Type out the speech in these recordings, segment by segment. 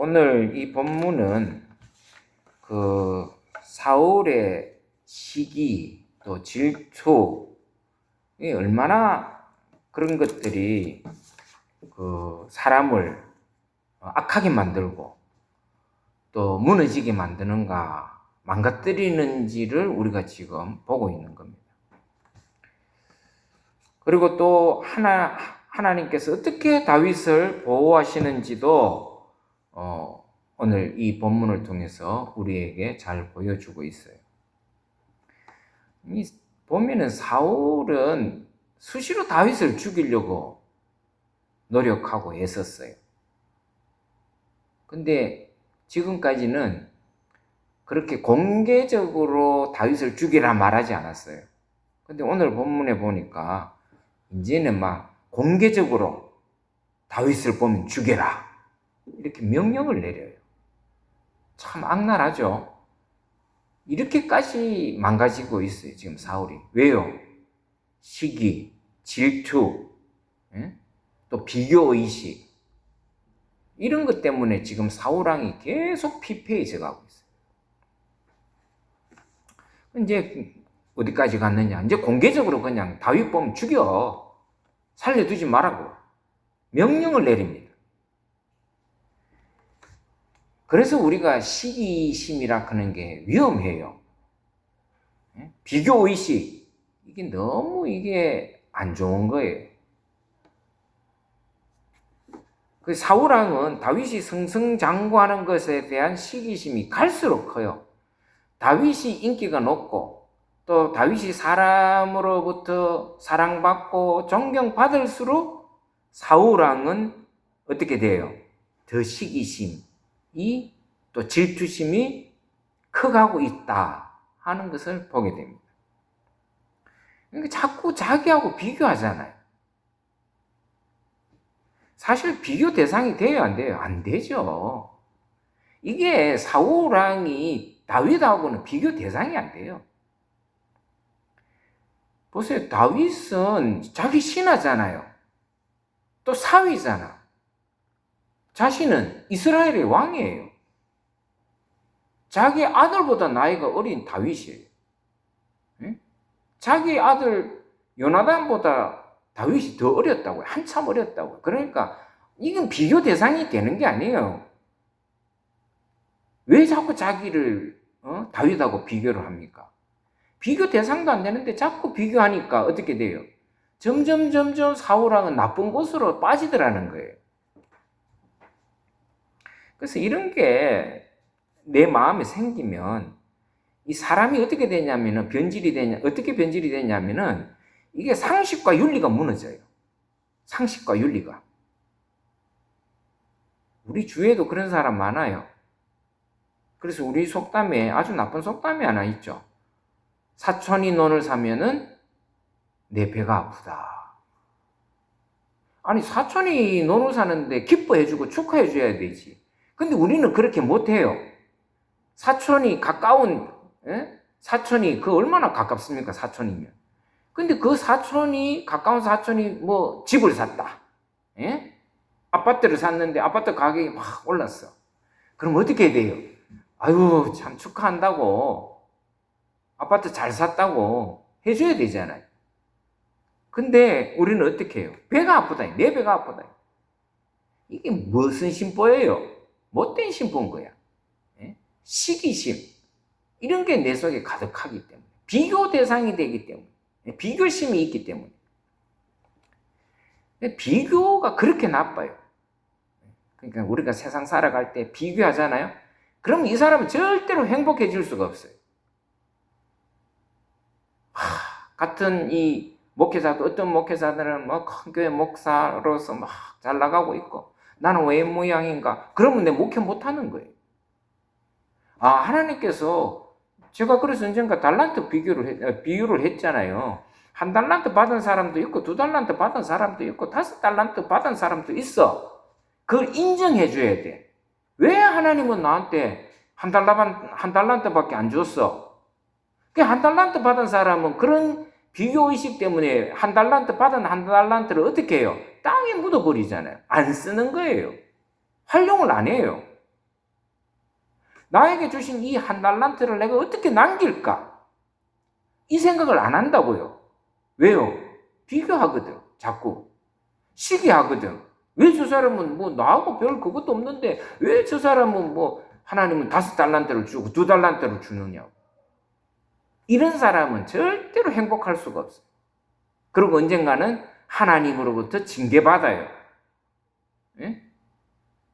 오늘 이 본문은 그 사울의 시기 또 질투 이 얼마나 그런 것들이 그 사람을 악하게 만들고 또 무너지게 만드는가 망가뜨리는지를 우리가 지금 보고 있는 겁니다. 그리고 또 하나님께서 어떻게 다윗을 보호하시는지도 오늘 이 본문을 통해서 우리에게 잘 보여주고 있어요. 보면은 사울은 수시로 다윗을 죽이려고 노력하고 애썼어요. 근데 지금까지는 그렇게 공개적으로 다윗을 죽이라 말하지 않았어요. 근데 오늘 본문에 보니까 이제는 막 공개적으로 다윗을 보면 죽여라 이렇게 명령을 내려요. 참 악랄하죠. 이렇게까지 망가지고 있어요 지금 사울이. 왜요? 시기, 질투, 또 비교의식 이런 것 때문에 지금 사울왕이 계속 피폐해져 가고 있어요. 이제 어디까지 갔느냐? 이제 공개적으로 그냥 다윗 보면 죽여, 살려두지 말라고 명령을 내립니다. 그래서 우리가 시기심이라 하는 게 위험해요. 비교의식 이게 너무 안 좋은 거예요. 그 사울왕은 다윗이 승승장구하는 것에 대한 시기심이 갈수록 커요. 다윗이 인기가 높고 또 다윗이 사람으로부터 사랑받고 존경받을수록 사울왕은 어떻게 돼요? 더 시기심이 또 질투심이 커가고 있다 하는 것을 보게 됩니다. 그러니까 자꾸 자기하고 비교하잖아요. 사실 비교 대상이 돼요, 안 돼요? 안 되죠. 이게 사울왕이 다윗하고는 비교 대상이 안 돼요. 보세요. 다윗은 자기 신하잖아요. 또 사위잖아. 자신은 이스라엘의 왕이에요. 자기 아들보다 나이가 어린 다윗이에요. 자기 아들 요나단보다 다윗이 더 어렸다고요. 한참 어렸다고요. 그러니까 이건 비교 대상이 되는 게 아니에요. 왜 자꾸 자기를 다윗하고 비교를 합니까? 비교 대상도 안 되는데 자꾸 비교하니까 어떻게 돼요? 점점 사울왕은 나쁜 곳으로 빠지더라는 거예요. 그래서 이런 게 내 마음에 생기면 이 사람이 어떻게 되냐면은 어떻게 변질이 되냐면은 이게 상식과 윤리가 무너져요. 상식과 윤리가. 우리 주위에도 그런 사람 많아요. 그래서 우리 속담에 아주 나쁜 속담이 하나 있죠. 사촌이 논을 사면은 내 배가 아프다. 아니 사촌이 논을 사는데 기뻐해주고 축하해줘야 되지. 근데 우리는 그렇게 못해요. 사촌이 가까운 사촌이 그 얼마나 가깝습니까? 사촌이면. 근데 그 가까운 사촌이 뭐 집을 샀다. 아파트를 샀는데 아파트 가격이 막 올랐어. 그럼 어떻게 해야 돼요? 아유 참 축하한다고 아파트 잘 샀다고 해줘야 되잖아요. 근데 우리는 어떻게 해요? 배가 아프다. 내 배가 아프다. 이게 무슨 심보예요? 못된 심보인 거야. 시기심 이런 게 내 속에 가득하기 때문에 비교 대상이 되기 때문에 비교심이 있기 때문에 비교가 그렇게 나빠요. 그러니까 우리가 세상 살아갈 때 비교하잖아요. 그럼 이 사람은 절대로 행복해질 수가 없어요. 같은 이 목회자도 어떤 목회자들은 뭐 큰 교회 목사로서 막 잘 나가고 있고 나는 왜 모양인가? 그러면 내 목회 못하는 거예요. 하나님께서 제가 그래서 언젠가 달란트 비유를 했잖아요. 1달란트 받은 사람도 있고 2달란트 받은 사람도 있고 5달란트 받은 사람도 있어. 그걸 인정해 줘야 돼. 왜 하나님은 나한테 한 달란트밖에 안 줬어? 그 1달란트 받은 사람은 그런 비교의식 때문에 1달란트 받은 1달란트를 어떻게 해요? 땅에 묻어버리잖아요. 안 쓰는 거예요. 활용을 안 해요. 나에게 주신 이 한 달란트를 내가 어떻게 남길까? 이 생각을 안 한다고요. 왜요? 비교하거든. 자꾸. 시기하거든. 왜 저 사람은 뭐 나하고 별 그것도 없는데 왜 저 사람은 뭐 하나님은 5달란트를 주고 2달란트를 주느냐고. 이런 사람은 절대로 행복할 수가 없어요. 그리고 언젠가는 하나님으로부터 징계받아요. 예?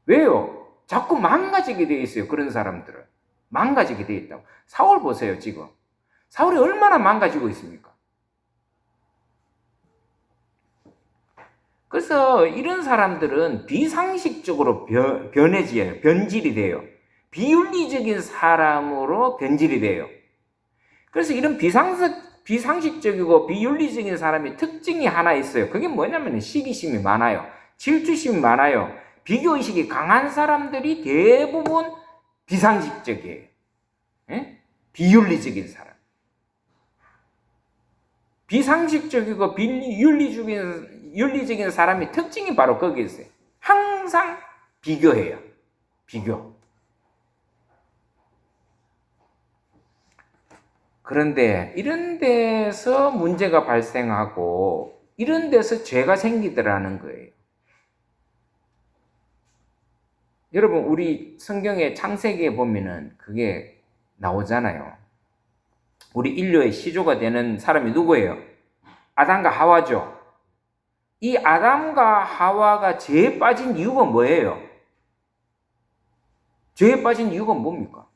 왜요? 자꾸 망가지게 돼 있어요. 그런 사람들은. 망가지게 돼 있다고. 사울 보세요, 지금. 사울이 얼마나 망가지고 있습니까? 그래서 이런 사람들은 비상식적으로 변질이 돼요. 비윤리적인 사람으로 변질이 돼요. 그래서 이런 비상식적이고 비윤리적인 사람의 특징이 하나 있어요. 그게 뭐냐면 시기심이 많아요. 질투심이 많아요. 비교의식이 강한 사람들이 대부분 비상식적이에요. 예? 비윤리적인 사람. 비상식적이고 윤리적인 사람의 특징이 바로 거기에 있어요. 항상 비교해요. 비교. 그런데 이런 데서 문제가 발생하고 이런 데서 죄가 생기더라는 거예요. 여러분, 우리 성경의 창세기에 보면은 그게 나오잖아요. 우리 인류의 시조가 되는 사람이 누구예요? 아담과 하와죠. 이 아담과 하와가 죄에 빠진 이유가 뭐예요? 죄에 빠진 이유가 뭡니까?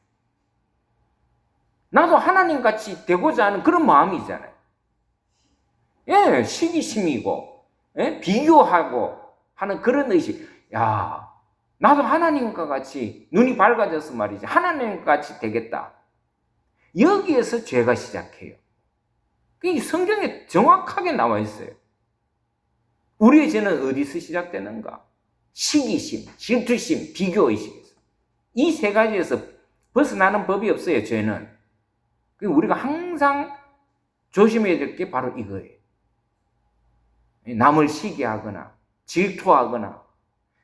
나도 하나님같이 되고자 하는 그런 마음이잖아요. 예, 시기심이고, 예? 비교하고 하는 그런 의식. 야, 나도 하나님과 같이 눈이 밝아져서 말이지. 하나님과 같이 되겠다. 여기에서 죄가 시작해요. 이 성경에 정확하게 나와 있어요. 우리의 죄는 어디서 시작되는가? 시기심, 질투심, 비교의식에서. 이 세 가지에서 벗어나는 법이 없어요, 죄는. 우리가 항상 조심해야 될 게 바로 이거예요. 남을 시기하거나, 질투하거나,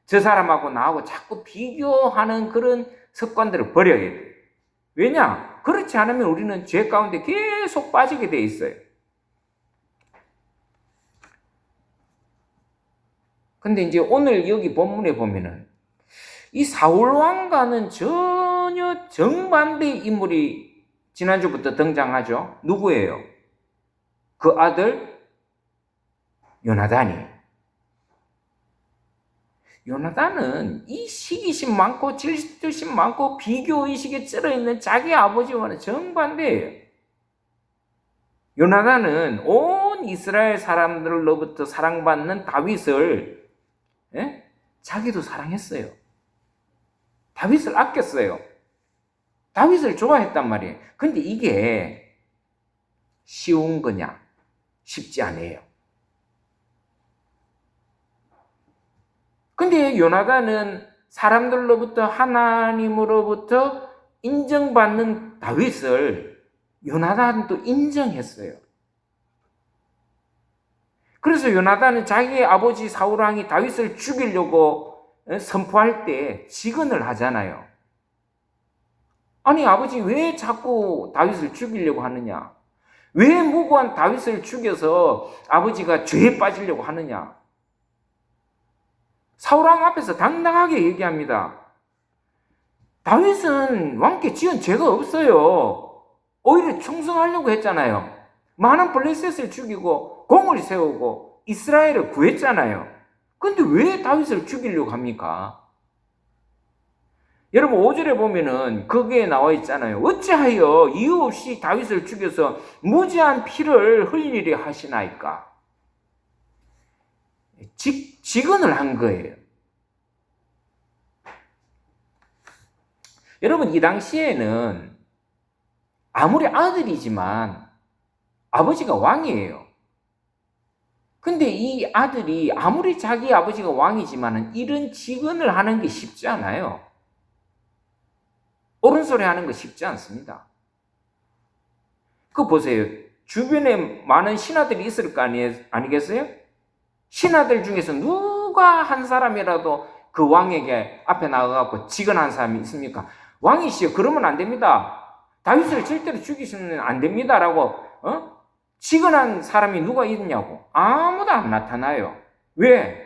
저 사람하고 나하고 자꾸 비교하는 그런 습관들을 버려야 돼요. 왜냐? 그렇지 않으면 우리는 죄 가운데 계속 빠지게 돼 있어요. 근데 이제 오늘 여기 본문에 보면은 이 사울왕과는 전혀 정반대의 인물이 지난주부터 등장하죠. 누구예요? 그 아들 요나단이. 요나단은 이 시기심 많고 질투심 많고 비교의식에 쩔어있는 자기 아버지와는 정반대예요. 요나단은 온 이스라엘 사람들로부터 사랑받는 다윗을 자기도 사랑했어요. 다윗을 아꼈어요. 다윗을 좋아했단 말이에요. 근데 이게 쉬운 거냐? 쉽지 않아요. 근데 요나단은 사람들로부터 하나님으로부터 인정받는 다윗을 요나단도 인정했어요. 그래서 요나단은 자기 아버지 사울왕이 다윗을 죽이려고 선포할 때 직언을 하잖아요. 아니 아버지 왜 자꾸 다윗을 죽이려고 하느냐? 왜 무고한 다윗을 죽여서 아버지가 죄에 빠지려고 하느냐? 사울왕 앞에서 당당하게 얘기합니다. 다윗은 왕께 지은 죄가 없어요. 오히려 충성하려고 했잖아요. 많은 블레셋을 죽이고 공을 세우고 이스라엘을 구했잖아요. 근데 왜 다윗을 죽이려고 합니까? 여러분 5절에 보면은 거기에 나와 있잖아요. 어찌하여 이유 없이 다윗을 죽여서 무지한 피를 흘리려 하시나이까? 직언을 한 거예요. 여러분 이 당시에는 아무리 아들이지만 아버지가 왕이에요. 근데 이 아들이 아무리 자기 아버지가 왕이지만 이런 직언을 하는 게 쉽지 않아요. 옳은 소리 하는 거 쉽지 않습니다. 그거 보세요. 주변에 많은 신하들이 있을 거 아니겠어요? 신하들 중에서 누가 한 사람이라도 그 왕에게 앞에 나가갖고 직언한 사람이 있습니까? 왕이시여 그러면 안 됩니다. 다윗을 절대로 죽이시면 안 됩니다라고 치근한 사람이 누가 있냐고. 아무도 안 나타나요. 왜?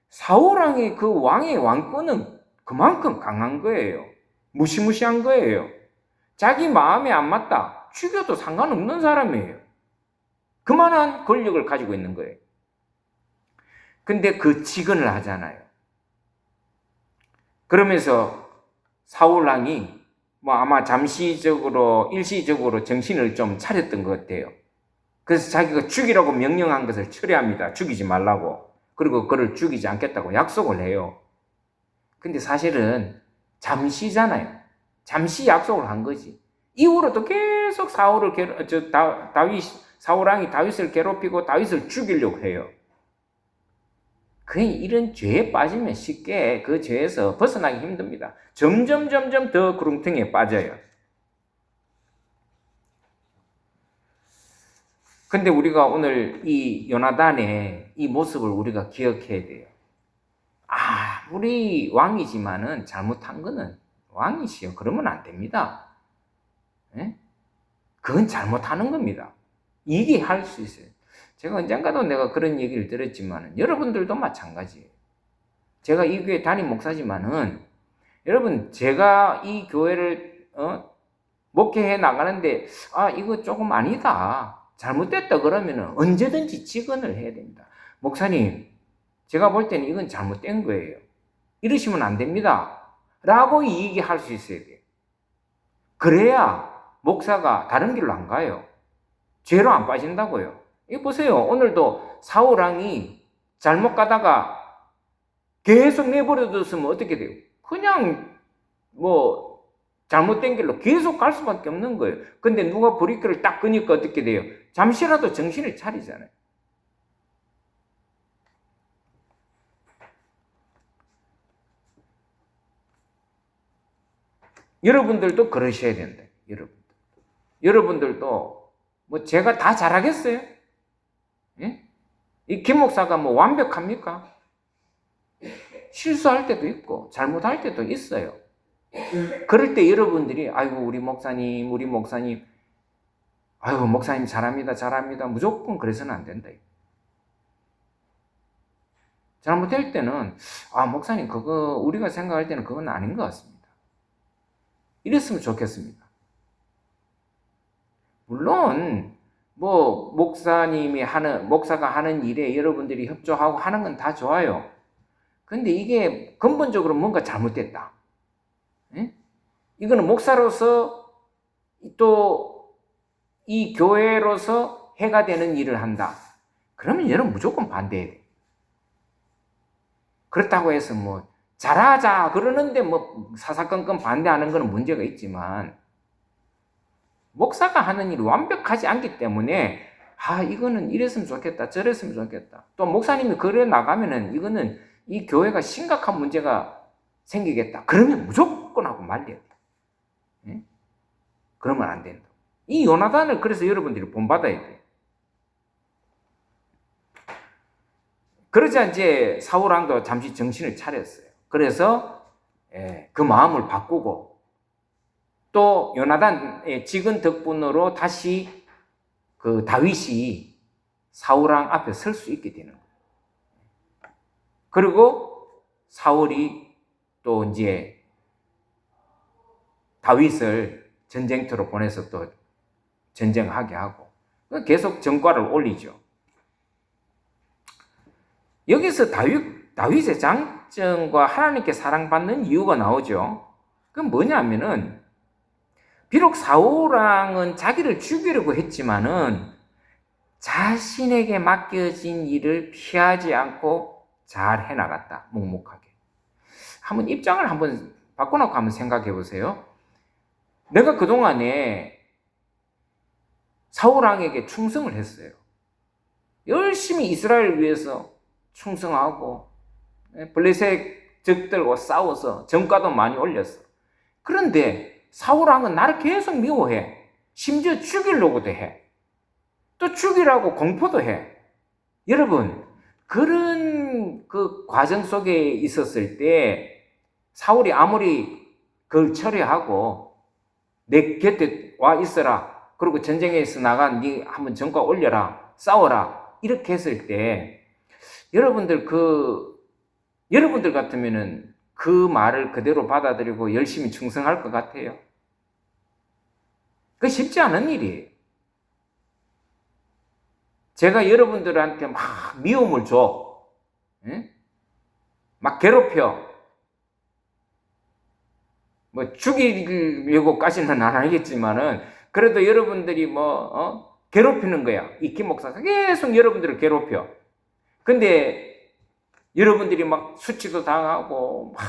사울왕의 그 왕의 왕권은 그만큼 강한 거예요. 무시무시한 거예요. 자기 마음에 안 맞다. 죽여도 상관없는 사람이에요. 그만한 권력을 가지고 있는 거예요. 근데 그 치근을 하잖아요. 그러면서 사울왕이 아마 잠시적으로 일시적으로 정신을 좀 차렸던 것 같아요. 그래서 자기가 죽이라고 명령한 것을 철회합니다. 죽이지 말라고. 그리고 그를 죽이지 않겠다고 약속을 해요. 근데 사실은 잠시잖아요. 잠시 약속을 한 거지. 이후로도 계속 사울왕이 다윗을 괴롭히고 다윗을 죽이려고 해요. 이런 죄에 빠지면 쉽게 그 죄에서 벗어나기 힘듭니다. 점점 더 구렁텅이에 빠져요. 근데 우리가 오늘 이 요나단의 이 모습을 우리가 기억해야 돼요. 우리 왕이지만은 잘못한 거는 왕이시여 그러면 안 됩니다. 네? 그건 잘못하는 겁니다. 이게 할 수 있어요. 제가 언젠가도 내가 그런 얘기를 들었지만 여러분들도 마찬가지예요. 제가 이 교회 담임 목사지만은 여러분 제가 이 교회를 목회해 나가는데 이거 조금 아니다. 잘못됐다 그러면은 언제든지 직언을 해야 됩니다. 목사님 제가 볼 때는 이건 잘못된 거예요. 이러시면 안 됩니다. 라고 얘기할 수 있어야 돼요. 그래야 목사가 다른 길로 안 가요. 죄로 안 빠진다고요. 이거 보세요. 오늘도 사울왕이 잘못 가다가 계속 내버려뒀으면 어떻게 돼요? 그냥 잘못된 길로 계속 갈 수밖에 없는 거예요. 근데 누가 브레이크를 딱 끄니까 어떻게 돼요? 잠시라도 정신을 차리잖아요. 여러분들도 그러셔야 된다. 여러분들도 제가 다 잘하겠어요? 예? 이 김 목사가 완벽합니까? 실수할 때도 있고 잘못할 때도 있어요. 그럴 때 여러분들이 아이고 우리 목사님 아이고 목사님 잘합니다 무조건 그래서는 안 된다. 잘못될 때는 목사님 그거 우리가 생각할 때는 그건 아닌 것 같습니다. 이랬으면 좋겠습니다. 물론 목사가 하는 일에 여러분들이 협조하고 하는 건 다 좋아요. 근데 이게 근본적으로 뭔가 잘못됐다. 예? 이거는 목사로서 또 이 교회로서 해가 되는 일을 한다. 그러면 여러분 무조건 반대해야 돼. 그렇다고 해서 잘하자 그러는데 사사건건 반대하는 거는 문제가 있지만 목사가 하는 일이 완벽하지 않기 때문에 이거는 이랬으면 좋겠다 저랬으면 좋겠다. 또 목사님이 그래 나가면은 이거는 이 교회가 심각한 문제가 생기겠다. 그러면 무조건 하고 말려야 돼. 예? 그러면 안 된다. 이 요나단을 그래서 여러분들이 본받아야 돼. 그러자 이제 사울왕도 잠시 정신을 차렸어요. 그래서 그 마음을 바꾸고 또 요나단의 직은 덕분으로 다시 그 다윗이 사울왕 앞에 설 수 있게 되는 거예요. 그리고 사울이 또 이제 다윗을 전쟁터로 보내서 또 전쟁하게 하고 계속 전과를 올리죠. 여기서 다윗의 장점과 하나님께 사랑받는 이유가 나오죠. 그건 뭐냐면은 비록 사울왕은 자기를 죽이려고 했지만은 자신에게 맡겨진 일을 피하지 않고 잘 해나갔다. 묵묵하게. 한번 입장을 한번 바꿔놓고 한번 생각해 보세요. 내가 그동안에 사울왕에게 충성을 했어요. 열심히 이스라엘을 위해서 충성하고 블레셋 적들과 싸워서 전과도 많이 올렸어. 그런데 사울왕은 나를 계속 미워해. 심지어 죽이려고도 해. 또 죽이라고 공포도 해. 여러분, 그런 그 과정 속에 있었을 때 사울이 아무리 그걸 처리하고 내 곁에 와 있어라. 그리고 전쟁에서 나간 네 한번 전과 올려라. 싸워라. 이렇게 했을 때 여러분들 같으면은 그 말을 그대로 받아들이고 열심히 충성할 것 같아요. 그 쉽지 않은 일이에요. 제가 여러분들한테 막 미움을 줘. 막 괴롭혀. 뭐 죽이려고까지는 안 하겠지만은 그래도 여러분들이 괴롭히는 거야. 이 김 목사가 계속 여러분들을 괴롭혀. 근데 여러분들이 막 수치도 당하고 막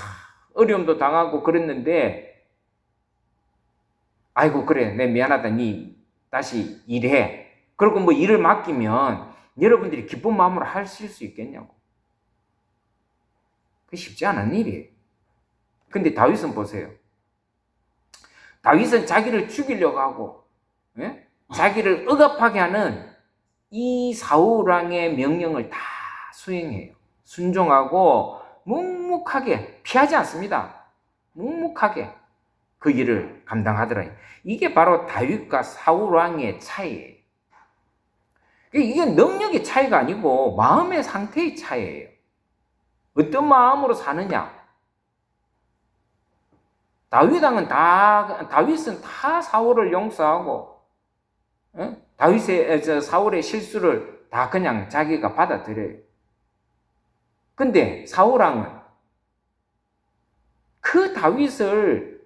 어려움도 당하고 그랬는데 아이고 그래 내 미안하다 니 다시 일해. 그리고 뭐 일을 맡기면 여러분들이 기쁜 마음으로 하실 수 있겠냐고. 그게 쉽지 않은 일이에요. 근데 다윗은 보세요. 다윗은 자기를 죽이려고 하고 자기를 억압하게 하는 이 사울왕의 명령을 다 수행해요. 순종하고 묵묵하게 피하지 않습니다. 묵묵하게 그 일을 감당하더라. 이게 바로 다윗과 사울왕의 차이예요. 이게 능력의 차이가 아니고 마음의 상태의 차이예요. 어떤 마음으로 사느냐. 다윗은 다 사울을 용서하고 사울의 실수를 다 그냥 자기가 받아들여요. 근데 사울왕은 그 다윗을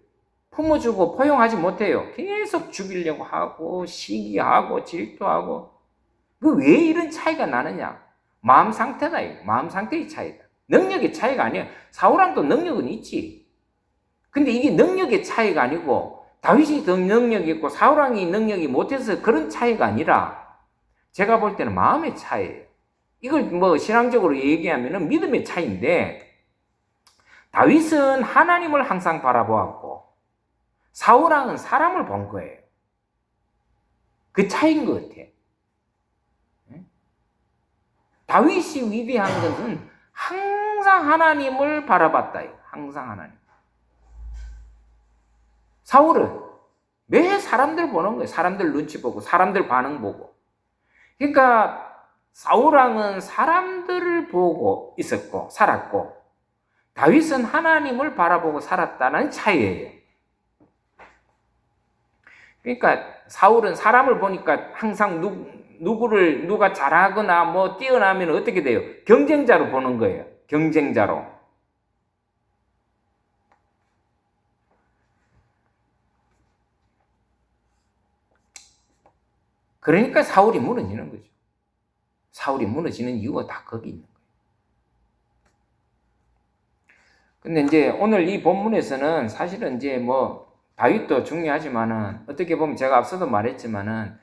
품어주고 포용하지 못해요. 계속 죽이려고 하고 시기하고 질투하고. 왜 이런 차이가 나느냐? 마음 상태다. 마음 상태의 차이다. 능력의 차이가 아니에요. 사울왕도 능력은 있지. 근데 이게 능력의 차이가 아니고 다윗이 더 능력이 있고 사울왕이 능력이 못해서 그런 차이가 아니라 제가 볼 때는 마음의 차이예요. 이걸 신앙적으로 얘기하면 믿음의 차이인데 다윗은 하나님을 항상 바라보았고 사울왕은 사람을 본 거예요. 그 차이인 것 같아요. 다윗이 위대한 것은 항상 하나님을 바라봤다. 항상 하나님. 사울은 매 사람들 보는 거예요. 사람들 눈치 보고 사람들 반응 보고. 그러니까 사울왕은 사람들을 보고 있었고 살았고 다윗은 하나님을 바라보고 살았다는 차이예요. 그러니까 사울은 사람을 보니까 항상 누가 잘하거나 뛰어나면 어떻게 돼요? 경쟁자로 보는 거예요. 경쟁자로. 그러니까 사울이 무너지는 거죠. 사울이 무너지는 이유가 다 거기 있는 거예요. 근데 이제 오늘 이 본문에서는 사실은 이제 다윗도 중요하지만은 어떻게 보면 제가 앞서도 말했지만은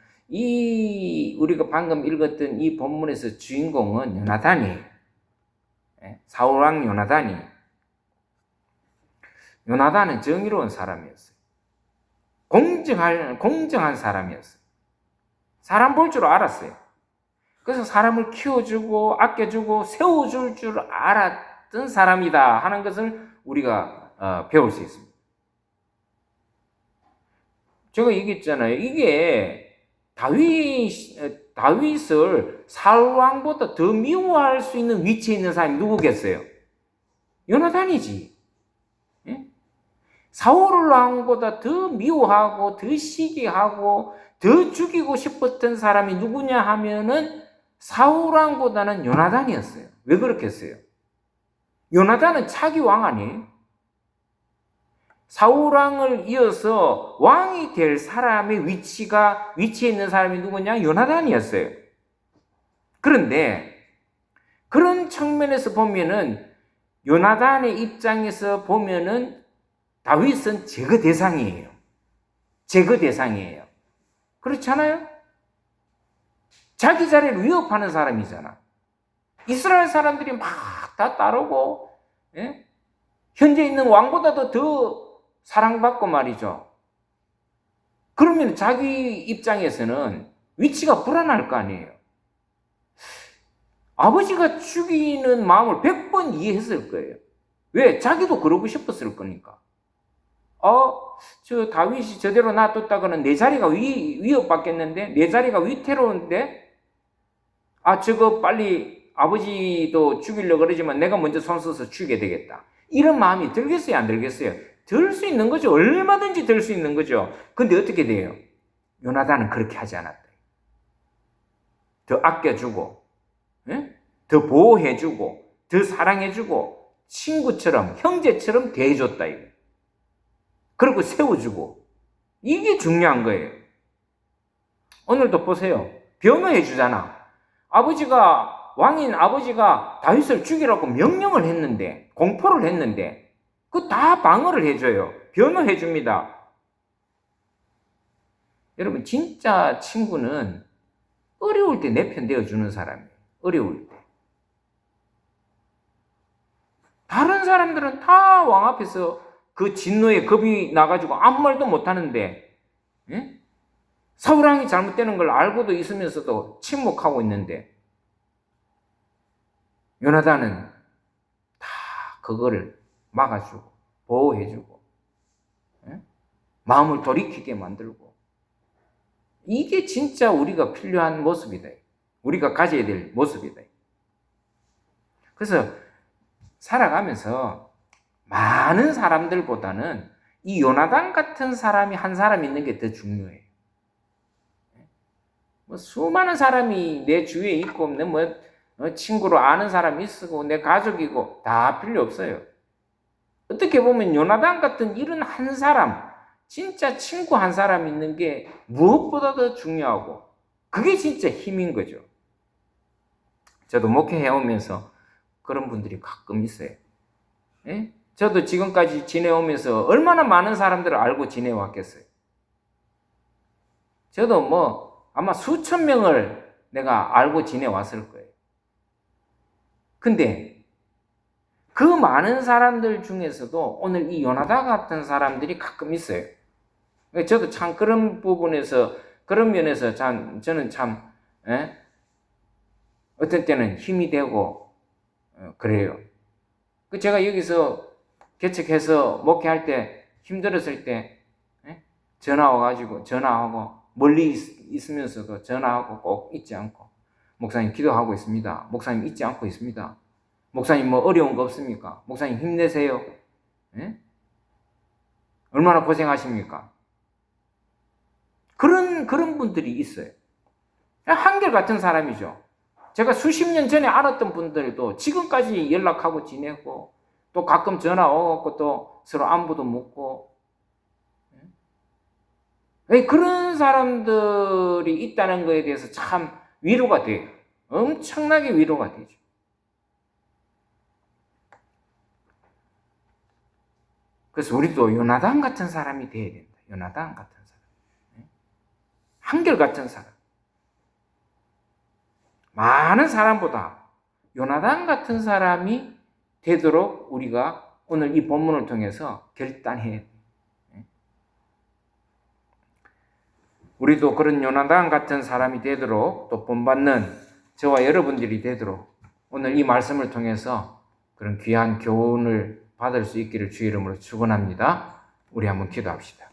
우리가 방금 읽었던 이 본문에서 주인공은 요나단이에요. 사울왕 요나단이. 요나단은 정의로운 사람이었어요. 공정한 사람이었어요. 사람 볼 줄 알았어요. 그래서 사람을 키워주고 아껴주고 세워줄 줄 알았던 사람이다 하는 것을 우리가 배울 수 있습니다. 제가 얘기했잖아요. 이게 다윗을 사울왕보다 더 미워할 수 있는 위치에 있는 사람이 누구겠어요? 요나단이지. 사울왕보다 더 미워하고 더 시기하고 더 죽이고 싶었던 사람이 누구냐 하면은 사울왕보다는 요나단이었어요. 왜 그렇겠어요? 요나단은 차기 왕 아니에요? 사울왕을 이어서 왕이 될 사람의 위치에 있는 사람이 누구냐? 요나단이었어요. 그런데 그런 측면에서 보면은 요나단의 입장에서 보면은 다윗은 제거 대상이에요. 제거 대상이에요. 그렇잖아요? 자기 자리를 위협하는 사람이잖아. 이스라엘 사람들이 막 다 따르고 현재 있는 왕보다도 더 사랑받고 말이죠. 그러면 자기 입장에서는 위치가 불안할 거 아니에요. 아버지가 죽이는 마음을 100번 이해했을 거예요. 왜? 자기도 그러고 싶었을 거니까. 저 다윗이 저대로 놔뒀다가는 내 자리가 위협받겠는데? 내 자리가 위태로운데? 저거 빨리 아버지도 죽이려고 그러지만 내가 먼저 손써서 죽이게 되겠다. 이런 마음이 들겠어요, 안 들겠어요? 들 수 있는 거죠. 얼마든지 들 수 있는 거죠. 근데 어떻게 돼요? 요나단은 그렇게 하지 않았다. 더 아껴주고, 더 보호해주고, 더 사랑해주고, 친구처럼, 형제처럼 대해줬다. 그리고 세워주고. 이게 중요한 거예요. 오늘도 보세요. 변호해주잖아. 왕인 아버지가 다윗을 죽이라고 명령을 했는데, 공포를 했는데, 그거 다 방어를 해줘요. 변호해줍니다. 여러분, 진짜 친구는 어려울 때 내 편 되어주는 사람이에요. 어려울 때. 다른 사람들은 다 왕 앞에서 그 진노에 겁이 나가지고 아무 말도 못하는데, 사울왕이 잘못되는 걸 알고도 있으면서도 침묵하고 있는데, 요나단은 다 그거를 막아주고 보호해주고 마음을 돌이키게 만들고. 이게 진짜 우리가 필요한 모습이다. 우리가 가져야 될 모습이다. 그래서 살아가면서 많은 사람들보다는 이 요나단 같은 사람이 한 사람 있는 게 더 중요해요. 수많은 사람이 내 주위에 있고 내 친구로 아는 사람이 있고 내 가족이고 다 필요 없어요. 어떻게 보면 요나단 같은 이런 한 사람, 진짜 친구 한 사람 있는 게 무엇보다 더 중요하고 그게 진짜 힘인 거죠. 저도 목회해오면서 그런 분들이 가끔 있어요. 저도 지금까지 지내오면서 얼마나 많은 사람들을 알고 지내왔겠어요. 저도 아마 수천 명을 내가 알고 지내왔을 거예요. 근데 그 많은 사람들 중에서도 오늘 이 요나단 같은 사람들이 가끔 있어요. 저도 참 그런 부분에서, 그런 면에서 저는 참, 어떤 때는 힘이 되고, 그래요. 제가 여기서 개척해서 목회할 때 힘들었을 때, 전화하고, 멀리 있으면서도 전화하고 꼭 잊지 않고, 목사님 기도하고 있습니다. 목사님 잊지 않고 있습니다. 목사님 어려운 거 없습니까? 목사님 힘내세요. 얼마나 고생하십니까? 그런 분들이 있어요. 한결같은 사람이죠. 제가 수십 년 전에 알았던 분들도 지금까지 연락하고 지내고 또 가끔 전화 오고 또 서로 안부도 묻고 그런 사람들이 있다는 것에 대해서 참 위로가 돼요. 엄청나게 위로가 되죠. 그래서 우리도 요나단 같은 사람이 돼야 된다. 요나단 같은 사람. 한결같은 사람. 많은 사람보다 요나단 같은 사람이 되도록 우리가 오늘 이 본문을 통해서 결단해야 돼요. 우리도 그런 요나단 같은 사람이 되도록 또 본받는 저와 여러분들이 되도록 오늘 이 말씀을 통해서 그런 귀한 교훈을 받을 수 있기를 주의 이름으로 축원합니다. 우리 한번 기도합시다.